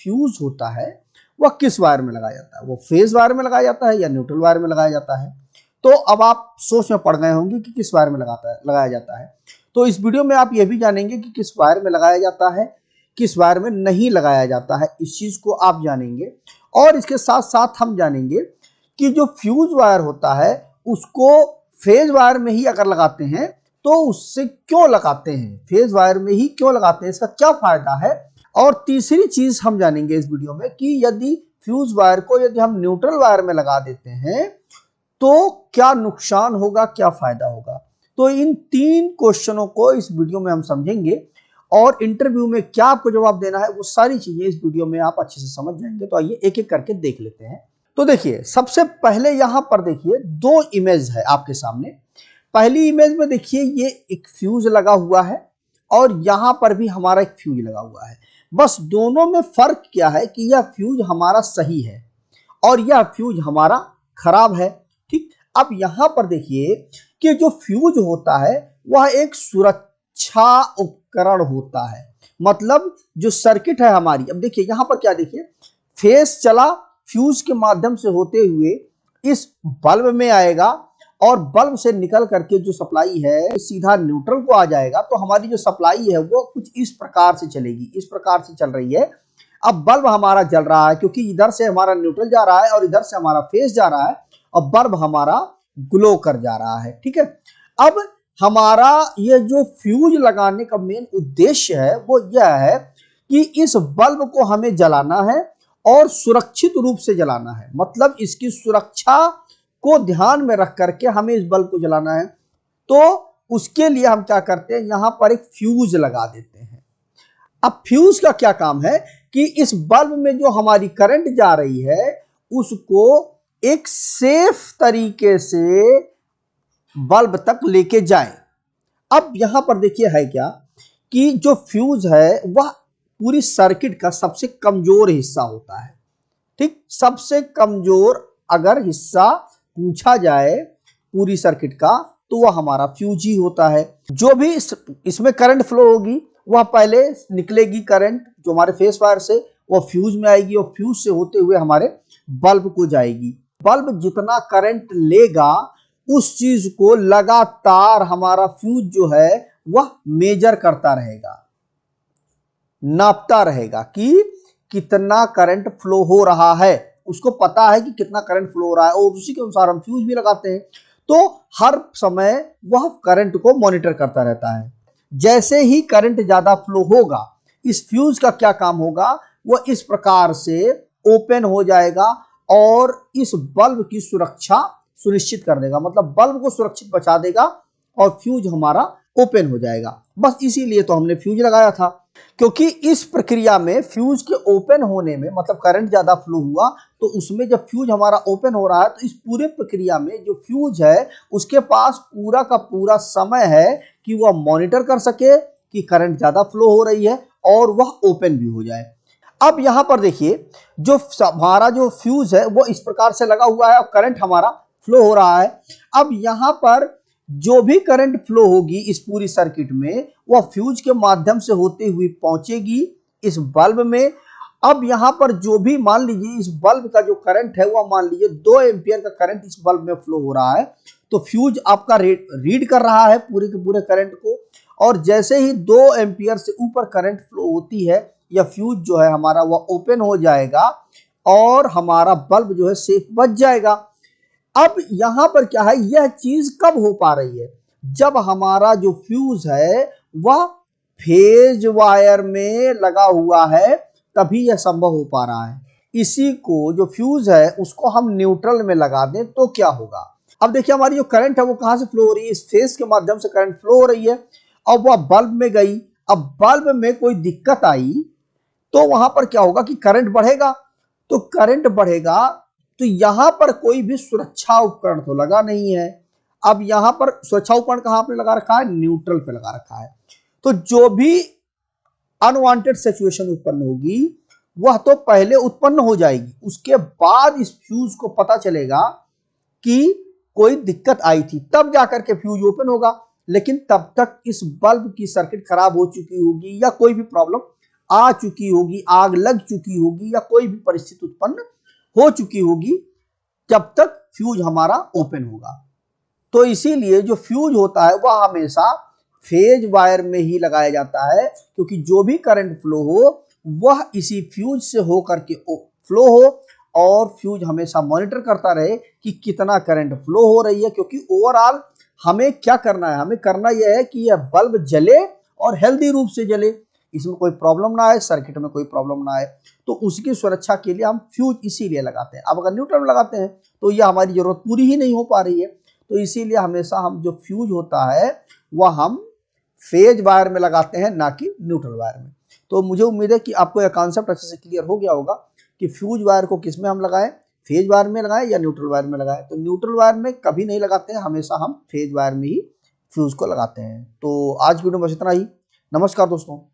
Fuse होता है वह किस वायर में लगाया जाता है, वो फेज वायर में लगाया जाता है या न्यूट्रल वायर में लगाया जाता है। तो अब आप सोच में पड़ गए होंगे कि किस वायर में लगाया जाता है। तो इस वीडियो में आप ये भी जानेंगे कि किस वायर में लगाया जाता है, किस वायर में नहीं लगाया जाता है, इस चीज को आप जानेंगे। और इसके साथ साथ हम जानेंगे कि जो फ्यूज वायर होता है उसको फेज वायर में ही अगर लगाते हैं तो उससे क्यों लगाते हैं, फेज वायर में ही क्यों लगाते हैं, इसका क्या फायदा है। और तीसरी चीज हम जानेंगे इस वीडियो में कि यदि फ्यूज वायर को यदि हम न्यूट्रल वायर में लगा देते हैं तो क्या नुकसान होगा, क्या फायदा होगा। तो इन 3 क्वेश्चनों को इस वीडियो में हम समझेंगे और इंटरव्यू में क्या आपको जवाब देना है वो सारी चीजें इस वीडियो में आप अच्छे से समझ जाएंगे। तो आइए एक एक करके देख लेते हैं। तो देखिए सबसे पहले यहां पर देखिए 2 इमेज है आपके सामने। पहली इमेज में देखिए ये एक फ्यूज लगा हुआ है और यहां पर भी हमारा एक फ्यूज लगा हुआ है। बस दोनों में फर्क क्या है कि यह फ्यूज हमारा सही है और यह फ्यूज हमारा खराब है। ठीक, अब यहां पर देखिए कि जो फ्यूज होता है वह एक सुरक्षा उपकरण होता है, मतलब जो सर्किट है हमारी। अब देखिए यहां पर क्या, देखिए फेस चला फ्यूज के माध्यम से होते हुए इस बल्ब में आएगा और बल्ब से निकल करके जो सप्लाई है सीधा न्यूट्रल को आ जाएगा। तो हमारी जो सप्लाई है वो कुछ इस प्रकार से चलेगी, इस प्रकार से चल रही है। अब बल्ब हमारा जल रहा है क्योंकि इधर से हमारा न्यूट्रल जा रहा है और इधर से हमारा फेस जा रहा है और बल्ब हमारा ग्लो कर जा रहा है। ठीक है, अब हमारा ये जो फ्यूज लगाने का मेन उद्देश्य है वो यह है कि इस बल्ब को हमें जलाना है और सुरक्षित रूप से जलाना है, मतलब इसकी सुरक्षा को ध्यान में रख करके हमें इस बल्ब को जलाना है। तो उसके लिए हम क्या करते हैं, यहां पर एक फ्यूज लगा देते हैं। अब फ्यूज का क्या काम है कि इस बल्ब में जो हमारी करंट जा रही है उसको एक सेफ तरीके से बल्ब तक लेके जाए। अब यहां पर देखिए है क्या कि जो फ्यूज है वह पूरी सर्किट का सबसे कमजोर हिस्सा होता है। ठीक, सबसे कमजोर अगर हिस्सा पूछा जाए पूरी सर्किट का तो वह हमारा फ्यूज ही होता है। जो भी इसमें करंट फ्लो होगी वह पहले निकलेगी करंट जो हमारे फेस वायर से, वह फ्यूज में आएगी और फ्यूज से होते हुए हमारे बल्ब को जाएगी। बल्ब जितना करंट लेगा उस चीज को लगातार हमारा फ्यूज जो है वह मेजर करता रहेगा, नापता रहेगा कि कितना करंट फ्लो हो रहा है। उसको पता है कि कितना करंट फ्लो हो रहा है और उसी के अनुसार हम फ्यूज भी लगाते हैं। तो हर समय वह करंट को मॉनिटर करता रहता है। जैसे ही करंट ज्यादा फ्लो होगा इस फ्यूज का क्या काम होगा, वह इस प्रकार से ओपन हो जाएगा और इस बल्ब की सुरक्षा सुनिश्चित कर देगा, मतलब बल्ब को सुरक्षित बचा देगा और फ्यूज हमारा ओपन हो जाएगा। बस इसीलिए तो हमने फ्यूज लगाया था, क्योंकि इस प्रक्रिया में फ्यूज के ओपन होने में, मतलब करंट ज्यादा फ्लो हुआ तो उसमें जब फ्यूज हमारा ओपन हो रहा है तो इस पूरे प्रक्रिया में जो फ्यूज है उसके पास पूरा का पूरा समय है कि वह मॉनिटर कर सके कि करंट ज्यादा फ्लो हो रही है और वह ओपन भी हो जाए। अब यहां पर देखिए जो हमारा जो फ्यूज है वो इस प्रकार से लगा हुआ है और करंट हमारा फ्लो हो रहा है। अब यहां पर जो भी करंट फ्लो होगी इस पूरी सर्किट में वह फ्यूज के माध्यम से होते हुए पहुंचेगी इस बल्ब में। अब यहां पर जो भी मान लीजिए इस बल्ब का जो करंट है वह मान लीजिए 2 एम्पियर का करंट इस बल्ब में फ्लो हो रहा है, तो फ्यूज आपका रीड कर रहा है पूरे के पूरे करंट को। और जैसे ही 2 एम्पियर से ऊपर करंट फ्लो होती है यह फ्यूज जो है हमारा वह ओपन हो जाएगा और हमारा बल्ब जो है सेफ बच जाएगा। अब यहां पर क्या है, यह चीज कब हो पा रही है, जब हमारा जो फ्यूज है वह फेज वायर में लगा हुआ है तभी यह संभव हो पा रहा है। इसी को जो फ्यूज है उसको हम न्यूट्रल में लगा दें तो क्या होगा। अब देखिए हमारी जो करंट है वो कहां से फ्लो हो रही है, इस फेज के माध्यम से करंट फ्लो हो रही है। अब वह बल्ब में गई, अब बल्ब में कोई दिक्कत आई तो वहां पर क्या होगा कि करंट बढ़ेगा। तो करंट बढ़ेगा तो यहां पर कोई भी सुरक्षा उपकरण तो लगा नहीं है। अब यहां पर सुरक्षा उपकरण कहां पे लगा रखा है, न्यूट्रल पे लगा रखा है। तो जो भी अनवांटेड सिचुएशन उत्पन्न होगी वह तो पहले उत्पन्न हो जाएगी, उसके बाद इस फ्यूज को पता चलेगा कि कोई दिक्कत आई थी, तब जाकर के फ्यूज ओपन होगा। लेकिन तब तक इस बल्ब की सर्किट खराब हो चुकी होगी या कोई भी प्रॉब्लम आ चुकी होगी, आग लग चुकी होगी या कोई भी परिस्थिति उत्पन्न हो चुकी होगी जब तक फ्यूज हमारा ओपन होगा। तो इसीलिए जो फ्यूज होता है वह हमेशा फेज वायर में ही लगाया जाता है, क्योंकि जो भी करंट फ्लो हो वह इसी फ्यूज से होकर के फ्लो हो, और फ्यूज हमेशा मॉनिटर करता रहे कि कितना करंट फ्लो हो रही है। क्योंकि ओवरऑल हमें क्या करना है, हमें करना यह है कि यह बल्ब जले और हेल्दी रूप से जले, इसमें कोई प्रॉब्लम ना आए, सर्किट में कोई प्रॉब्लम ना आए। तो उसकी सुरक्षा के लिए हम फ्यूज इसीलिए लगाते हैं। अब अगर न्यूट्रल लगाते हैं तो यह हमारी जरूरत पूरी ही नहीं हो पा रही है। तो इसीलिए हमेशा हम जो फ्यूज होता है वह हम फेज वायर में लगाते हैं, ना कि न्यूट्रल वायर में। तो मुझे उम्मीद है कि आपको यह कॉन्सेप्ट अच्छे से क्लियर हो गया होगा कि फ्यूज वायर को किस में हम लगाएं, फेज वायर में लगाएं या न्यूट्रल वायर में लगाएं। तो न्यूट्रल वायर में कभी नहीं लगाते हैं, हमेशा हम फेज वायर में ही फ्यूज को लगाते हैं। तो आज वीडियो में बस इतना ही। नमस्कार दोस्तों।